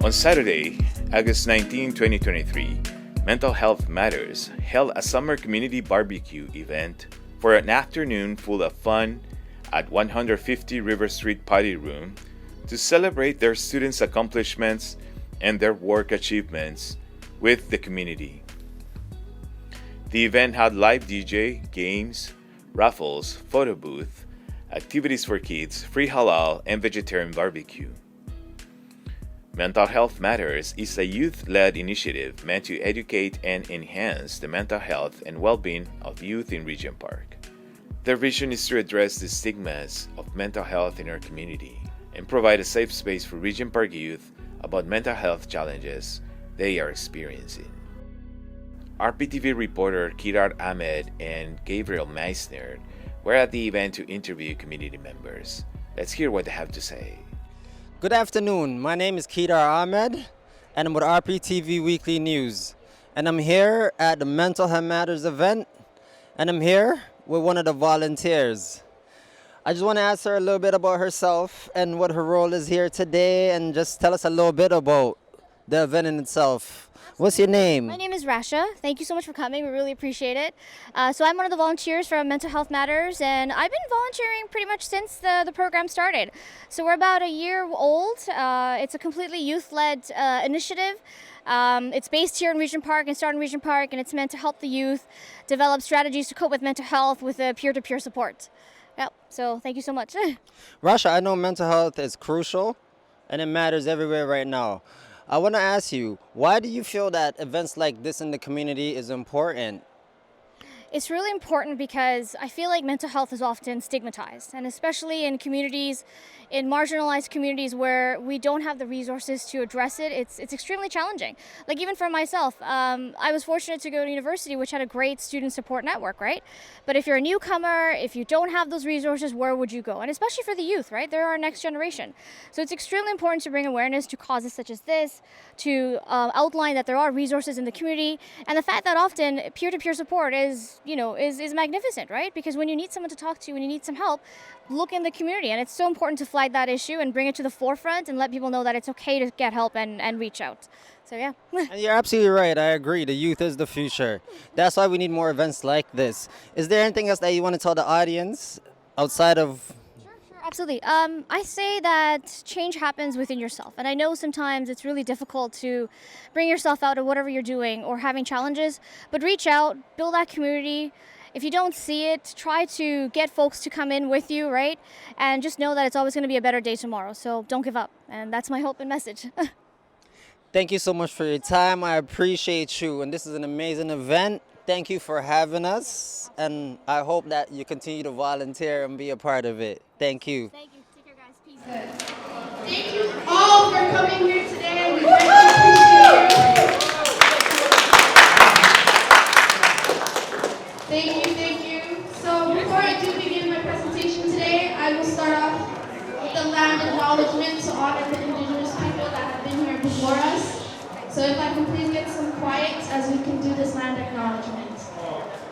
On Saturday, August 19, 2023, Mental Health Matters held a summer community barbecue event for an afternoon full of fun at 150 River Street Party Room to celebrate their students' accomplishments and their work achievements with the community. The event had live DJ, games, raffles, photo booth, activities for kids, free halal, and vegetarian barbecue. Mental Health Matters is a youth-led initiative meant to educate and enhance the mental health and well-being of youth in Regent Park. Their vision is to address the stigmas of mental health in our community and provide a safe space for Regent Park youth about mental health challenges they are experiencing. RPTV reporter Kedar Ahmed and Gabriel Meissner were at the event to interview community members. Let's hear what they have to say. Good afternoon. My name is Kedar Ahmed, and I'm with RPTV Weekly News. And I'm here at the Mental Health Matters event, and I'm here with one of the volunteers. I just want to ask her a little bit about herself and what her role is here today, and just tell us a little bit about the event in itself. What's your name? My name is Rasha. Thank you so much for coming. We really appreciate it. So I'm one of the volunteers from Mental Health Matters, and I've been volunteering pretty much since the program started. So we're about a year old. It's a completely youth-led initiative. It's based here in Regent Park and started in Regent Park, and it's meant to help the youth develop strategies to cope with mental health with peer-to-peer support. Yep. So thank you so much. Rasha, I know mental health is crucial, and it matters everywhere right now. I want to ask you, why do you feel that events like this in the community is important? It's really important because I feel like mental health is often stigmatized, and especially in communities, in marginalized communities where we don't have the resources to address it, it's extremely challenging. Like even for myself, I was fortunate to go to university, which had a great student support network, right? But if you're a newcomer, if you don't have those resources, where would you go? And especially for the youth, right? They're our next generation. So it's extremely important to bring awareness to causes such as this, to outline that there are resources in the community, and the fact that often peer-to-peer support is magnificent, right? Because when you need someone to talk to, when you need some help, look in the community. And it's so important to flag that issue and bring it to the forefront and let people know that it's okay to get help and reach out. So yeah. And you're absolutely right. I agree. The youth is the future. That's why we need more events like this. Is there anything else that you want to tell the audience outside of... Absolutely. I say that change happens within yourself. And I know sometimes it's really difficult to bring yourself out of whatever you're doing or having challenges, but reach out, build that community. If you don't see it, try to get folks to come in with you, right? And just know that it's always going to be a better day tomorrow. So don't give up. And that's my hope and message. Thank you so much for your time. I appreciate you. And this is an amazing event. Thank you for having us. And I hope that you continue to volunteer and be a part of it. Thank you. Thank you. Take care, guys. Peace. Thank you all for coming here today. We greatly appreciate you. Thank you. So before I do begin my presentation today, I will start off with the land acknowledgement to honor the indigenous people that have been here before us. So if I can please get some quiet as we can do this land acknowledgement.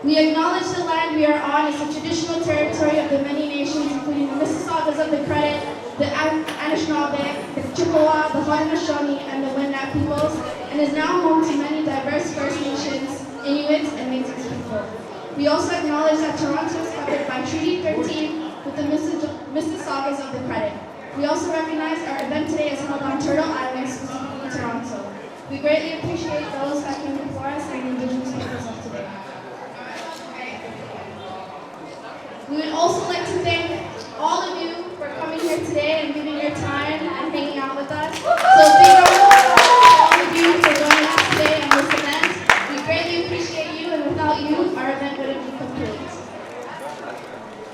We acknowledge the land we are on is the traditional territory of the many nations, including the Mississaugas of the Credit, the Anishinaabe, the Chippewa, the Haudenosaunee, and the Wendat peoples, and is now home to many diverse First Nations, Inuit, and Métis people. We also acknowledge that Toronto is covered by Treaty 13 with the Mississaugas of the Credit. We also recognize our event today is held on Turtle Island, specifically Toronto. We greatly appreciate those that came before us and the Indigenous peoples of today. We would also like to thank all of you for coming here today and giving your time and hanging out with us. So big round of applause to all of you for joining us today on this event. We greatly appreciate you, and without you, our event wouldn't be complete.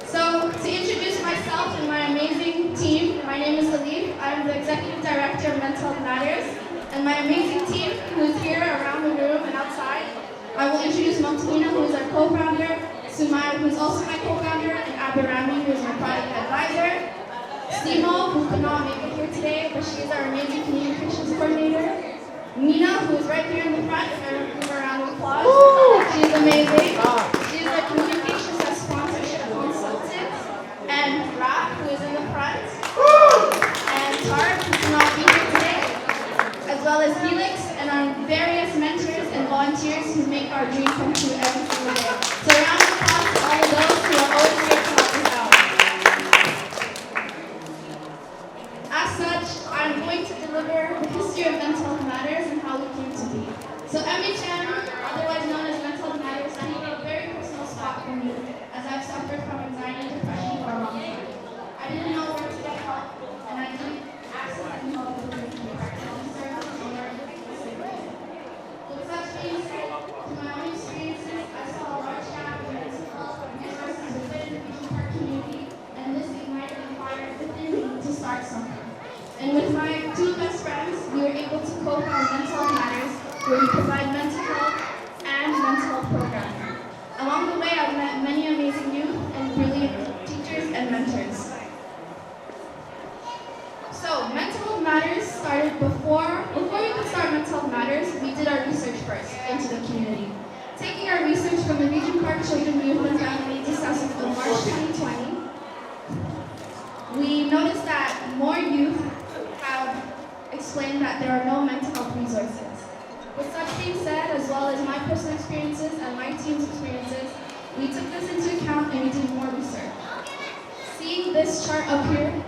So to introduce myself and my amazing team, my name is Alif. I'm the Executive Director of Mental Health Matters, and my amazing team who is here around the room and outside. I will introduce Montalina, who is our co-founder, Sumaya, who is also my co-founder, and Abirami, who is my product advisor. Simo, who could not make it here today, but she is our amazing communications coordinator. Nina, who is right here in the front, if I give her a round of applause. She's amazing. She's our communications and sponsorship consultant. And Rap, who is in the front. And Tarek, who could not be here today. As make our dream come true every single day. So round of applause to all of those who are always here to help us out. As such, I'm going to deliver the history of mental health matters and how we came to be. So MHM, otherwise known as Mental Health Matters, I need a very personal spot for me, as I've suffered from anxiety and depression for a long time. I didn't know where to get help, and I didn't access any help with the With such being said, through my own experiences, I saw a large gap in mental health and resources within the Regent Park community, and this ignited a fire within me to start something. And with my two best friends, we were able to co-found Mental Health Matters, where we provide mental health and mental health programming. Along the way, I've met many amazing youth and brilliant teachers and mentors. So, Mental Health Matters started before we could start Mental Health Matters, we did our research first into the community. Taking our research from the Regent Park Children, Youth and Families assessment of March 2020, we noticed that more youth have explained that there are no mental health resources. With such being said, as well as my personal experiences and my team's experiences, we took this into account and we did more research. Seeing this chart up here,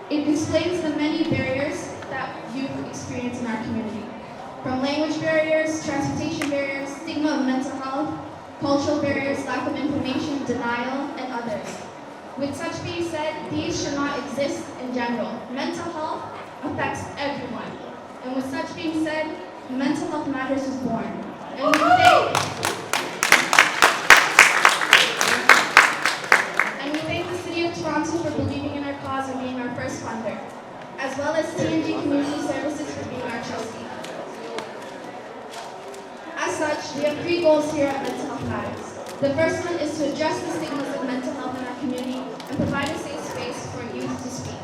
it explains the many barriers that youth experience in our community. From language barriers, transportation barriers, stigma of mental health, cultural barriers, lack of information, denial, and others. With such being said, these should not exist in general. Mental health affects everyone. And with such being said, Mental Health Matters was born. And we thank the City of Toronto for believing in our cause and being our first funder, as well as TNG Community Services for being our trustee. As such, we have 3 goals here at Mental Health Matters. The first one is to address the stigmas of mental health in our community and provide a safe space for youth to speak.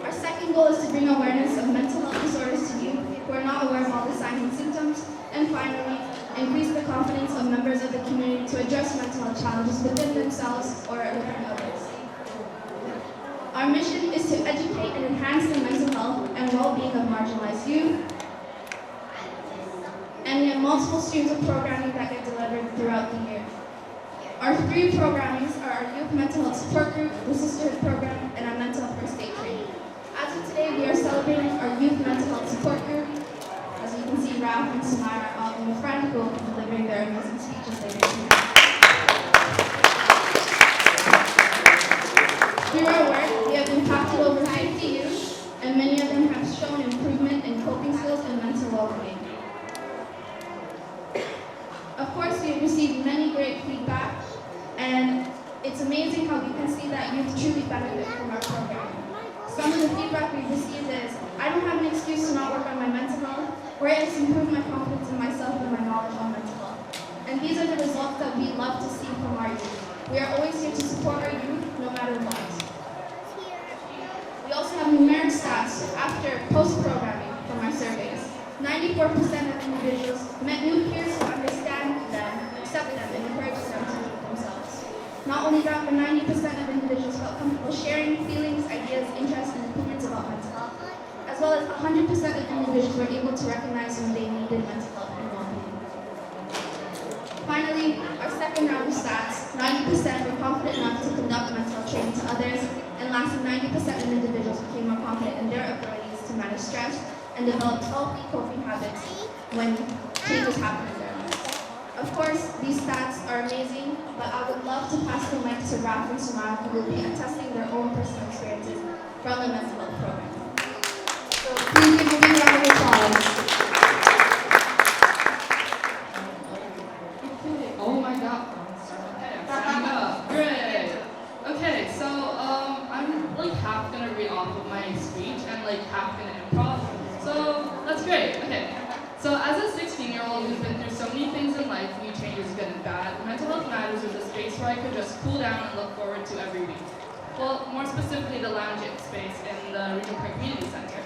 Our second goal is to bring awareness of mental health disorders to youth who are not aware of all the signs and symptoms. And finally, increase the confidence of members of the community to address mental health challenges within themselves or within others. Our mission is to educate and enhance the mental health and well-being of marginalized youth. And we have multiple streams of programming that get delivered throughout the year. Our 3 programmings are our Youth Mental Health Support Group, the Sisterhood Program, and our Mental Health First Aid Training. As of today, we are celebrating our Youth Mental Health Support Group. As you can see, Ralph and Samara are all in the front who will be delivering their amazing speeches later tonight. Through our work, we have impacted over 50 youth, and many of them have shown improvement in coping skills and mental well-being. Of course, we have received many great feedback, and it's amazing how we can see that youth truly benefit from our program. Some of the feedback we've received is, I don't have an excuse to not work on my mental health, or it's improved my confidence in myself and my knowledge on mental health. And these are the results that we love to see from our youth. We are always here to support our youth, no matter what. We also have numeric stats after post-programming from our surveys. 94% of individuals met new peers who understand them, accept them, and encourage them to be themselves. Not only that, but 90% of individuals felt comfortable sharing feelings, ideas, interests, and opinions about mental health, as well as 100% of individuals were able to recognize when they needed mental health and well-being. Finally, our second round of stats, 90% were confident enough to conduct mental health training to others, and lastly, 90% of individuals became more confident in their abilities to manage stress and developed healthy coping habits when changes happen in their lives. Of course, these stats are amazing, but I would love to pass the mic to Ralph and Samara, who will be attesting their own personal experiences from the mental health program. So please give a big round of applause. Oh my god. Great. Okay, so I'm like half gonna read off of my speech and like half gonna improv. So that's great. Okay. So as a 16-year-old who's been through so many things in life, new changes, good and bad, Mental Health Matters was a space where I could just cool down and look forward to every week. Well, more specifically, the lounge space in the Regent Park Community Center.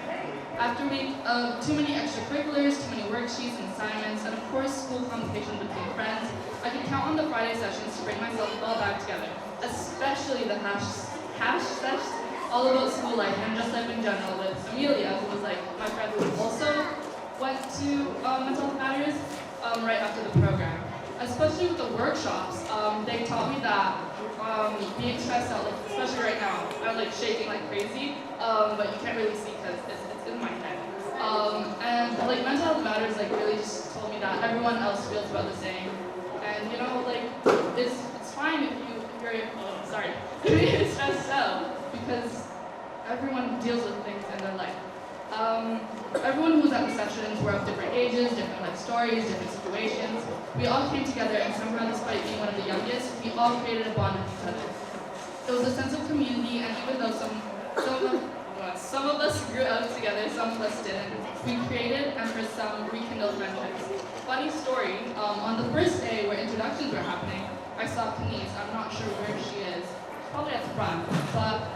After a week of too many extracurriculars, too many worksheets and assignments, and of course school competitions between friends, I could count on the Friday sessions to bring myself all back together, especially the hash sessions, all about school life and just life in general with Amelia, who was like my friend who also went to Mental Health Matters right after the program. especially with the workshops, they taught me that being stressed out, like especially right now, I'm like shaking like crazy, but you can't really see because it's in my head. And like mental health matters like really just told me that everyone else feels about the same, and you know like it's fine if you're sorry if you're stressed out because everyone deals with things in their life. Everyone who was at the sessions were of different ages, different life stories, different situations. We all came together and somehow, despite being one of the youngest, we all created a bond with each other. There was a sense of community, and even though some of us grew up together, some of us didn't, we created and for some rekindled friendships. Funny story, on the first day where introductions were happening, I saw Kenise. I'm not sure where she is, probably at the front, but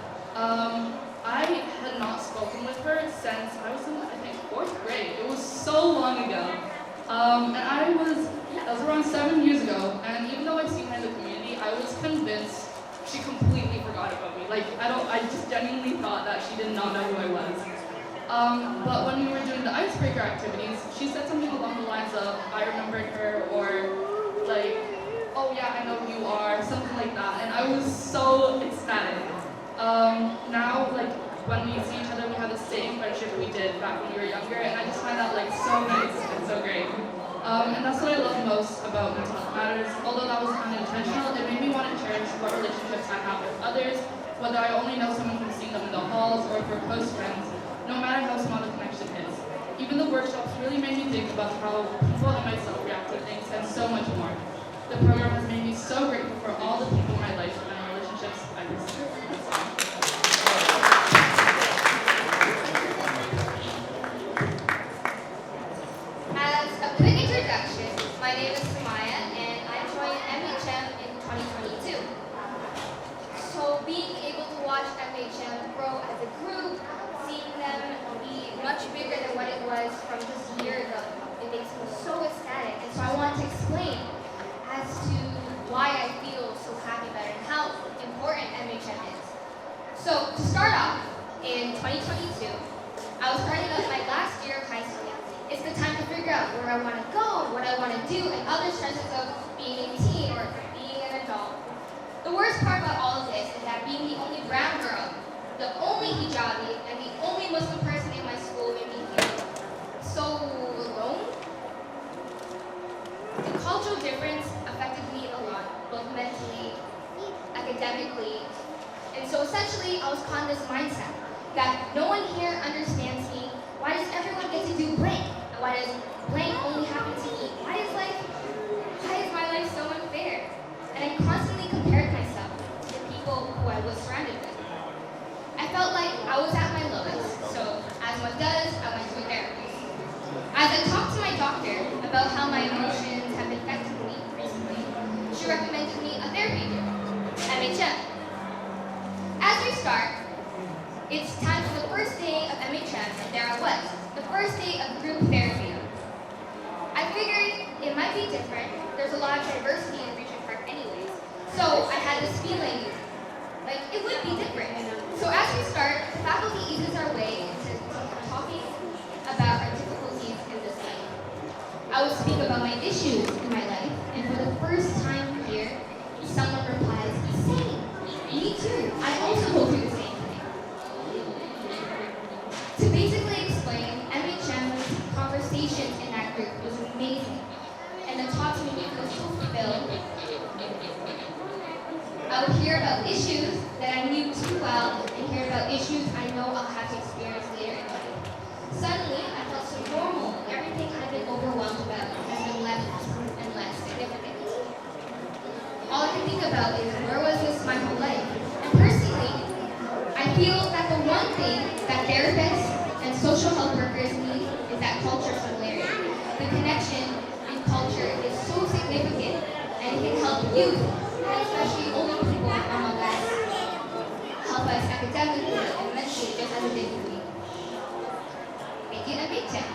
I had not spoken with her since I was in, I think, 4th grade. It was so long ago. And that was around 7 years ago. And even though I've seen her in the community, I was convinced she completely forgot about me. Like, I just genuinely thought that she did not know who I was. But when we were doing the icebreaker activities, she said something along the lines of, I remembered her, or like, oh yeah, I know who you are, something like that. And I was so ecstatic. Now, like, when we see each other, we have the same friendship we did back when we were younger, and I just find that, like, so nice and so great. And that's what I love most about Mental Health Matters. Although that was unintentional, it made me want to cherish what relationships I have with others, whether I only know someone from seeing them in the halls or if we're close friends, no matter how small the connection is. Even the workshops really made me think about how people and myself react to things and so much more. The program has made me so grateful for all the people in my life and relationships I've received. As a quick introduction, my name is Samaya and I joined MHM in 2022. So being able to watch MHM grow as a group, seeing them be much bigger than what it was from just a year ago, it makes me so ecstatic. And so I want to explain as to why I feel so happy about it and how important MHM is. So to start off, in 2022, I was starting out my last year of high school. It's the time to figure out where I want to go, what I want to do, and other stresses of being a teen or being an adult. The worst part about all of this is that being the only brown girl, the only hijabi, and the only Muslim person in my school made me feel so alone. The cultural difference affected me a lot, both mentally, academically, and so essentially I was caught in this mindset that no one here understands me. Why does everyone get to do blank? And why does blank only happen to me? Why is my life so unfair? And I constantly compared myself to the people who I was surrounded with. I felt like I was at my lowest, so as one does, I went to therapy. As I talked to my doctor about how my emotions have been affecting me recently, she recommended me a therapy group, MHM. As we start, it's time for the first day of MHM, and there I was, the first day of group therapy. I figured it might be different. There's a lot of diversity in Regent Park anyways. So I had this feeling like it would be different. So as we start, the faculty eases our way into talking about our difficulties in this life. I would speak about my issues in my life, and for the first time here, someone replies, "Same, me too. I also go through the same thing." To basically explain, MHM's conversations in that group was amazing, and the talks made me feel so fulfilled. I would hear about issues that I knew too well, and hear about issues I know I'll have to experience later in life. Suddenly, I felt so normal. Everything I've been overwhelmed about has been less and less significant. All I can think about is, where was this my whole life? And personally, I feel that the one thing that therapists and social health workers need is that culture similarity. The connection in culture is so significant, and it can help youth, and especially older people among us, help us academically and mentally just as it did for me. Thank you, MHM.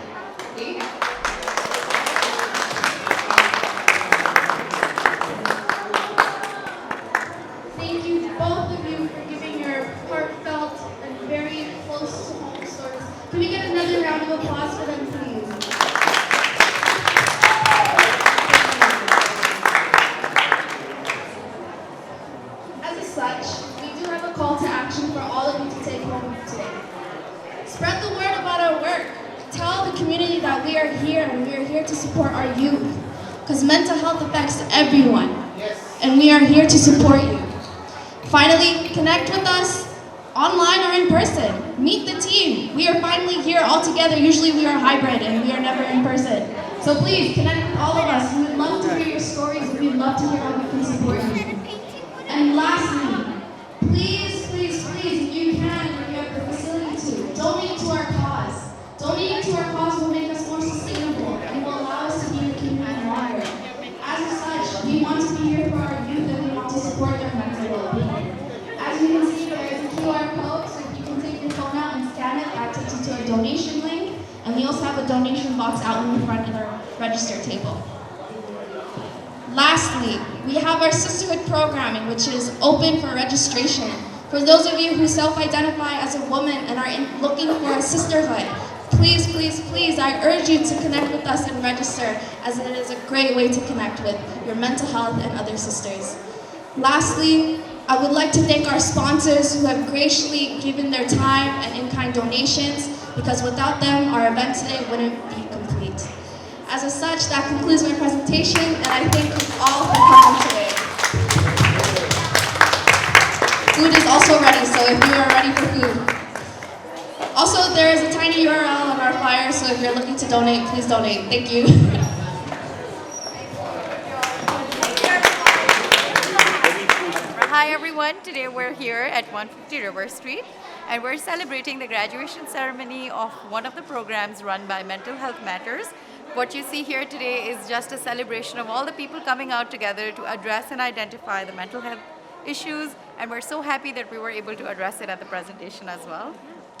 Here you go. Thank you, both of you, for giving your heartfelt and very close to home stories. Can we get another round of applause for them, please? everyone. And we are here to support you. Finally, connect with us online or in person. Meet the team. We are finally here all together. Usually we are hybrid and we are never in person. So please connect with all of us. We would love to hear your stories and we would love to hear how we can support you. And lastly, please, if you can, if you have the facility to, donate to our cause. Donating to our cause will make us more sustainable and will allow us to be in the community longer. As such, we want to be here for our youth and we want to support their mental well-being. As you can see, there is a QR code, so if you can take your phone out and scan it, that takes you to a donation link. And we also have a donation box out in the front of our register table. Lastly, we have our sisterhood programming, which is open for registration. For those of you who self-identify as a woman and are looking for a sisterhood, please, I urge you to connect with us and register, as it is a great way to connect with your mental health and other sisters. Lastly, I would like to thank our sponsors who have graciously given their time and in-kind donations, because without them, our event today wouldn't be complete. As such, that concludes my presentation, and I thank you all for coming today. Food is also ready, so if you are ready for food. Also, there is a tiny URL on our flyer, so if you're looking to donate, please donate. Thank you. Hi everyone, today we're here at 150 River Street and we're celebrating the graduation ceremony of one of the programs run by Mental Health Matters. What you see here today is just a celebration of all the people coming out together to address and identify the mental health issues, and we're so happy that we were able to address it at the presentation as well.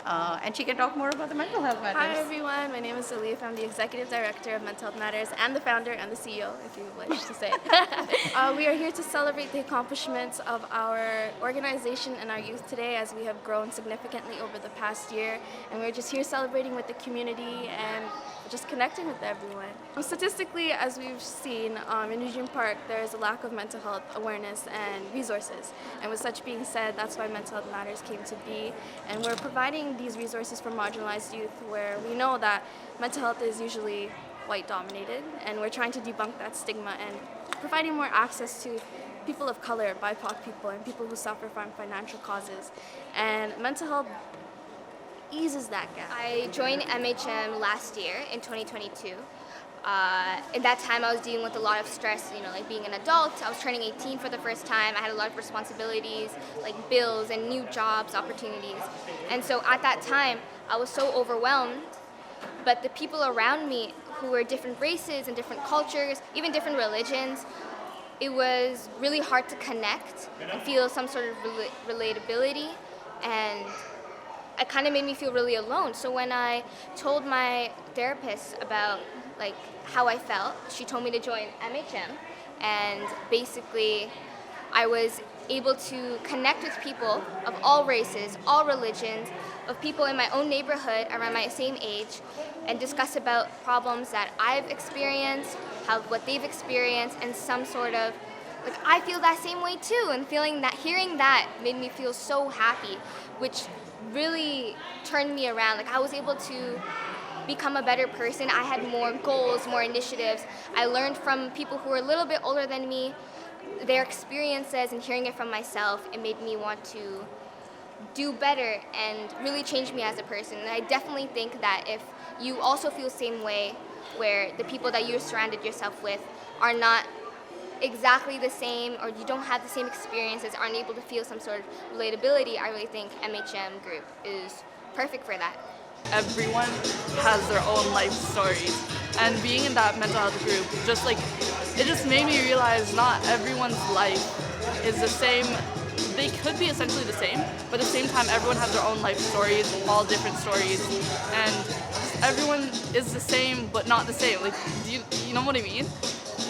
And she can talk more about the Mental Health Matters. Hi everyone, my name is Salif. I'm the Executive Director of Mental Health Matters and the founder and the CEO, if you wish to say. We are here to celebrate the accomplishments of our organization and our youth today, as we have grown significantly over the past year. And we're just here celebrating with the community and just connecting with everyone. Statistically, as we've seen in Regent Park, there is a lack of mental health awareness and resources. And with such being said, that's why Mental Health Matters came to be. And we're providing these resources for marginalized youth, where we know that mental health is usually white dominated, and we're trying to debunk that stigma and providing more access to people of color, BIPOC people, and people who suffer from financial causes. And mental health eases that gap. I joined MHM last year in 2022. In that time, I was dealing with a lot of stress, like being an adult. I was turning 18 for the first time. I had a lot of responsibilities, like bills and new jobs, opportunities. And so at that time, I was so overwhelmed. But the people around me who were different races and different cultures, even different religions, it was really hard to connect and feel some sort of relatability. And it kind of made me feel really alone. So when I told my therapist about how I felt, she told me to join MHM, and basically I was able to connect with people of all races, all religions, of people in my own neighborhood around my same age, and discuss about problems that I've experienced, what they've experienced, and some sort of I feel that same way too, and hearing that made me feel so happy, which really turned me around. I was able to become a better person. I had more goals, more initiatives. I learned from people who were a little bit older than me, their experiences, and hearing it from myself, it made me want to do better and really change me as a person. And I definitely think that if you also feel the same way, where the people that you're surrounded yourself with are not exactly the same, or you don't have the same experiences, aren't able to feel some sort of relatability, I really think MHM group is perfect for that. Everyone has their own life stories, and being in that mental health group it just made me realize not everyone's life is the same. They could be essentially the same, but at the same time everyone has their own life stories, all different stories, and everyone is the same but not the same. Do you know what I mean?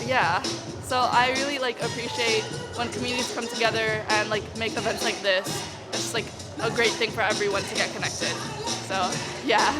Yeah. So I really appreciate when communities come together and make events like this. It's just a great thing for everyone to get connected. So yeah.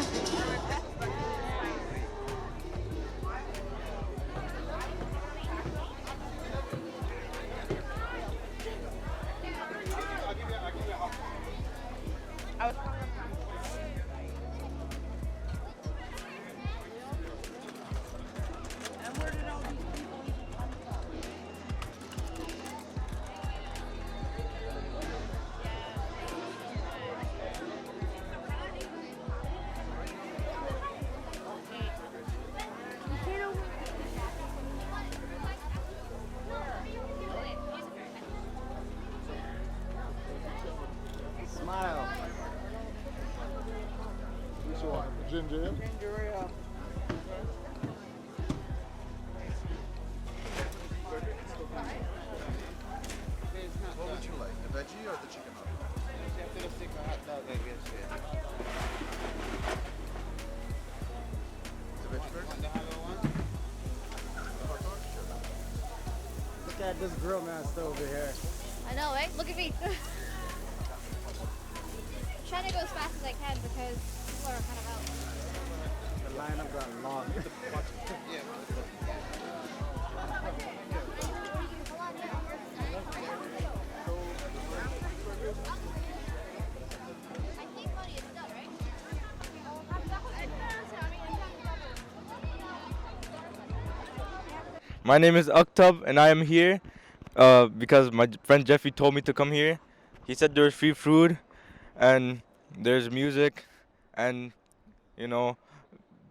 What would you like, the veggie or the chicken hot? The veggie first? Look at this grill master over here. I know, right? Look at me. I'm trying to go as fast as I can because people are kind of out. The lineup got long. My name is Akhtab and I am here because my friend Jeffy told me to come here. He said there's free food and there's music and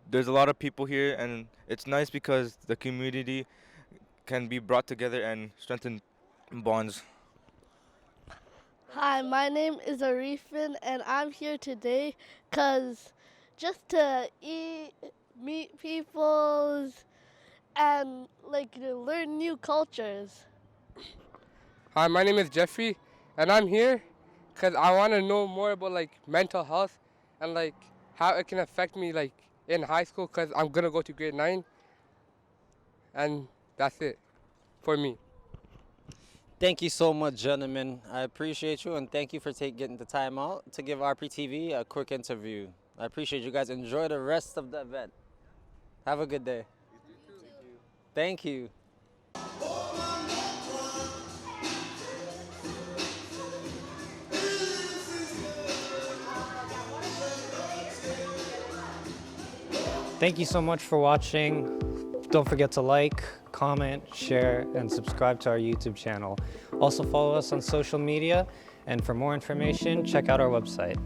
there's a lot of people here and it's nice because the community can be brought together and strengthen bonds. Hi, my name is Arifin and I'm here today because just to meet people and learn new cultures. Hi, my name is Jeffrey, and I'm here because I want to know more about mental health and how it can affect me in high school because I'm gonna go to grade 9, and that's it for me. Thank you so much, gentlemen. I appreciate you, and thank you for getting the time out to give RPTV a quick interview. I appreciate you guys. Enjoy the rest of the event. Have a good day. Thank you. Thank you so much for watching. Don't forget to like, comment, share, and subscribe to our YouTube channel. Also follow us on social media, and for more information, check out our website.